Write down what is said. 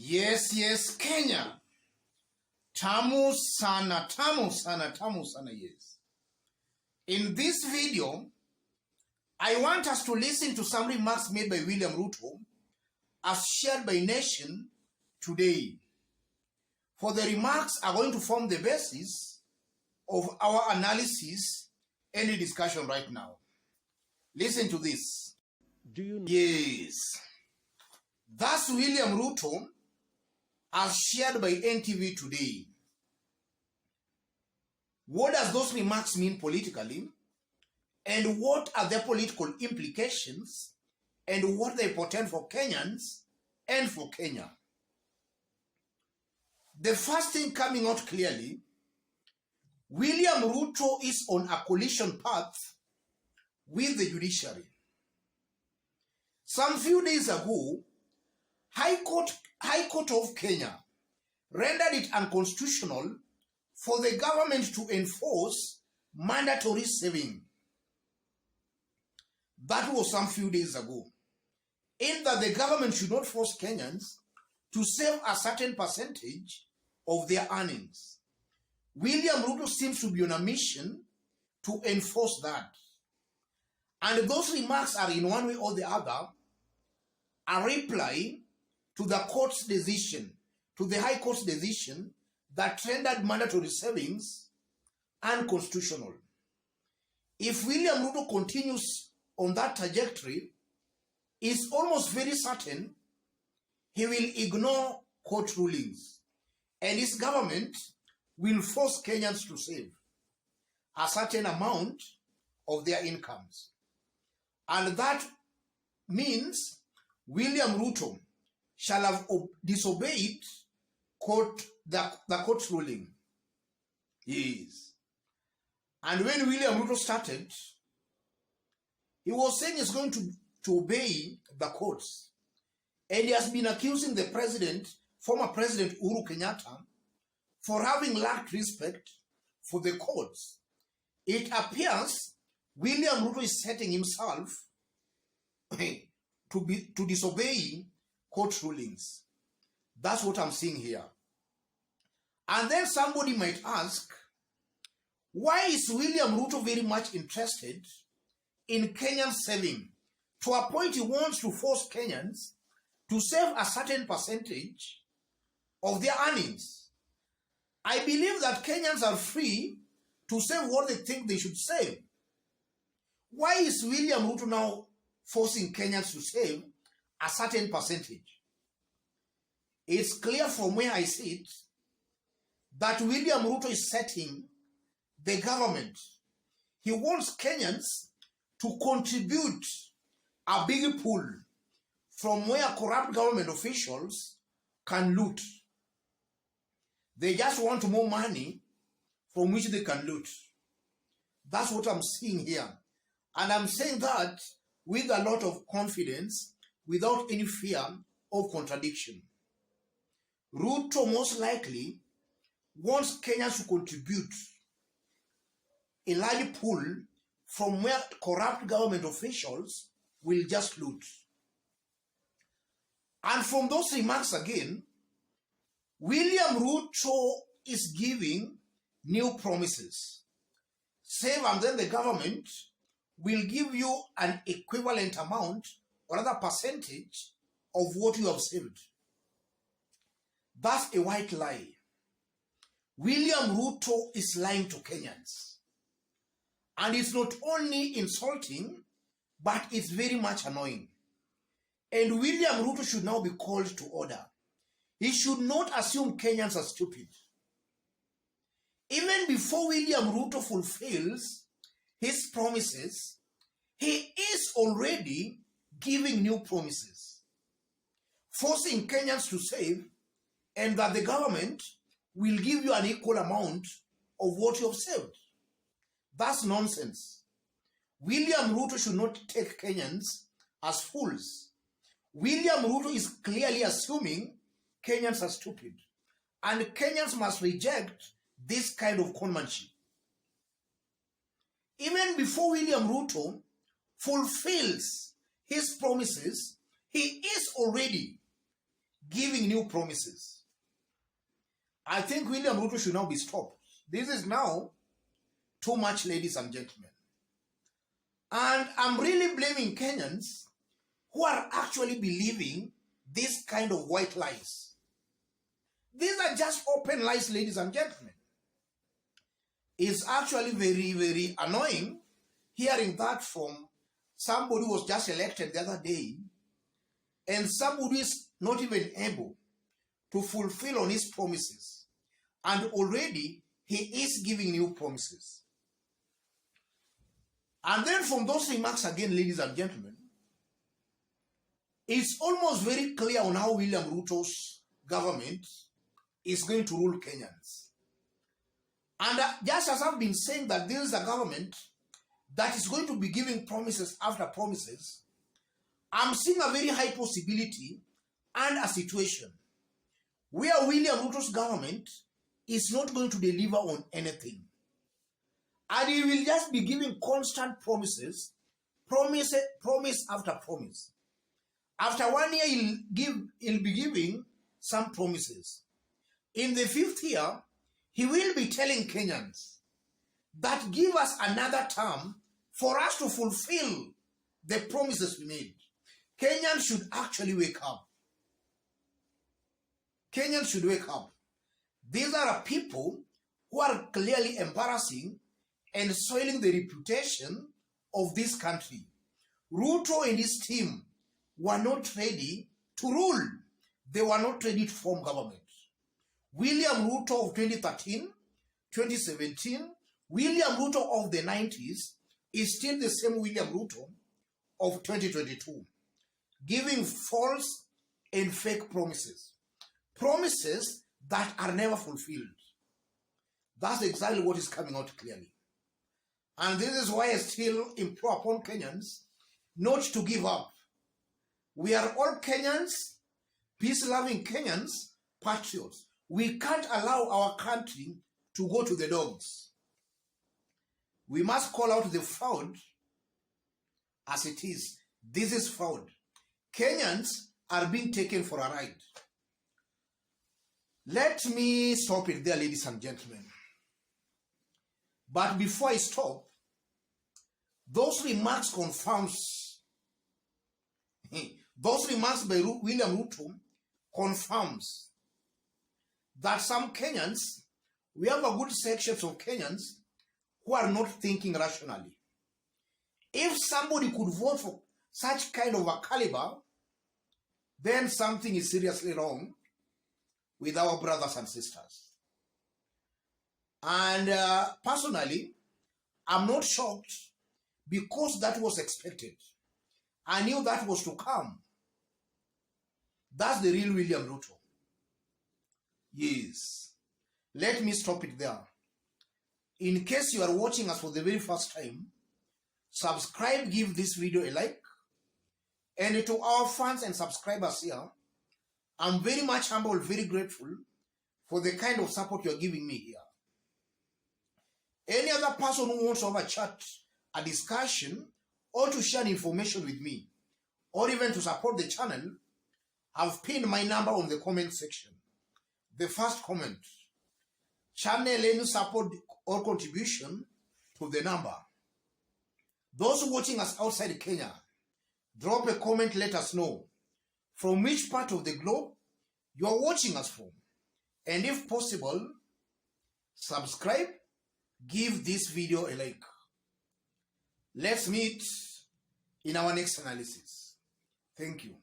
Yes, Kenya. Tamu sana, yes. In this video, I want us to listen to some remarks made by William Ruto as shared by Nation today. For the remarks are going to form the basis of our analysis and discussion right now. Listen to this. Do you know? Yes. That's William Ruto as shared by NTV today. What does those remarks mean politically? And what are the political implications? And what they portend for Kenyans and for Kenya? The first thing coming out clearly, William Ruto is on a collision path with the judiciary. Some few days ago, High Court of Kenya rendered it unconstitutional for the government to enforce mandatory saving. That was some few days ago. In that the government should not force Kenyans to save a certain percentage of their earnings. William Ruto seems to be on a mission to enforce that. And those remarks are in one way or the other a reply to the court's decision, to the High Court's decision that rendered mandatory savings unconstitutional. If William Ruto continues on that trajectory, it's almost very certain he will ignore court rulings and his government will force Kenyans to save a certain amount of their incomes. And that means William Ruto shall have disobeyed the court's ruling. Yes. And when William Ruto started, he was saying he's going to obey the courts. And he has been accusing the former President Uhuru Kenyatta, for having lacked respect for the courts. It appears William Ruto is setting himself to disobey court rulings. That's what I'm seeing here. And then somebody might ask, why is William Ruto very much interested in Kenyan saving to a point he wants to force Kenyans to save a certain percentage of their earnings? I believe that Kenyans are free to save what they think they should save. Why is William Ruto now forcing Kenyans to save a certain percentage? It's clear from where I sit that William Ruto is setting the government. He wants Kenyans to contribute a big pool from where corrupt government officials can loot. They just want more money from which they can loot. That's what I'm seeing here. And I'm saying that with a lot of confidence, without any fear of contradiction. Ruto most likely wants Kenyans to contribute a large pool from where corrupt government officials will just loot. And from those remarks again, William Ruto is giving new promises. Save and then the government will give you an equivalent amount or other percentage of what you have saved. That's a white lie. William Ruto is lying to Kenyans. And it's not only insulting, but it's very much annoying. And William Ruto should now be called to order. He should not assume Kenyans are stupid. Even before William Ruto fulfills his promises, he is already giving new promises, forcing Kenyans to save, and that the government will give you an equal amount of what you have saved. That's nonsense. William Ruto should not take Kenyans as fools. William Ruto is clearly assuming Kenyans are stupid, and Kenyans must reject this kind of conmanship. Even before William Ruto fulfills his promises, he is already giving new promises. I think William Ruto should now be stopped. This is now too much, ladies and gentlemen. And I'm really blaming Kenyans who are actually believing this kind of white lies. These are just open lies, ladies and gentlemen. It's actually very, very annoying hearing that from somebody who was just elected the other day, and somebody is not even able to fulfill on his promises. And already he is giving new promises. And then from those remarks again, ladies and gentlemen, it's almost very clear on how William Ruto's government is going to rule Kenyans. And just as I've been saying that this is a government that is going to be giving promises after promises, I'm seeing a very high possibility and a situation where William Ruto's government is not going to deliver on anything. And he will just be giving constant promises, promise after promise. After 1 year, he'll be giving some promises. In the 5th year, he will be telling Kenyans that give us another term for us to fulfill the promises we made. Kenyans should actually wake up. Kenyans should wake up. These are people who are clearly embarrassing and soiling the reputation of this country. Ruto and his team were not ready to rule. They were not ready to form government. William Ruto of 2013, 2017, William Ruto of the 90s is still the same William Ruto of 2022, giving false and fake promises. Promises that are never fulfilled. That's exactly what is coming out clearly. And this is why I still implore upon Kenyans not to give up. We are all Kenyans, peace-loving Kenyans, patriots. We can't allow our country to go to the dogs. We must call out the fraud as it is. This is fraud. Kenyans are being taken for a ride. Let me stop it there, ladies and gentlemen. But before I stop, those remarks by William Ruto confirms that some Kenyans, we have a good section of Kenyans who are not thinking rationally. If somebody could vote for such kind of a caliber, then something is seriously wrong with our brothers and sisters. And personally, I'm not shocked because that was expected. I knew that was to come. That's the real William Ruto. Yes. Let me stop it there. In case you are watching us for the very first time, subscribe, give this video a like. And to our fans and subscribers here, I'm very much humble, very grateful for the kind of support you're giving me here. Any other person who wants to have a chat, a discussion, or to share information with me, or even to support the channel, I've pinned my number on the comment section. The first comment, channel any support or contribution to the number. Those watching us outside Kenya, drop a comment, let us know from which part of the globe you are watching us from. And if possible, subscribe, give this video a like. Let's meet in our next analysis. Thank you.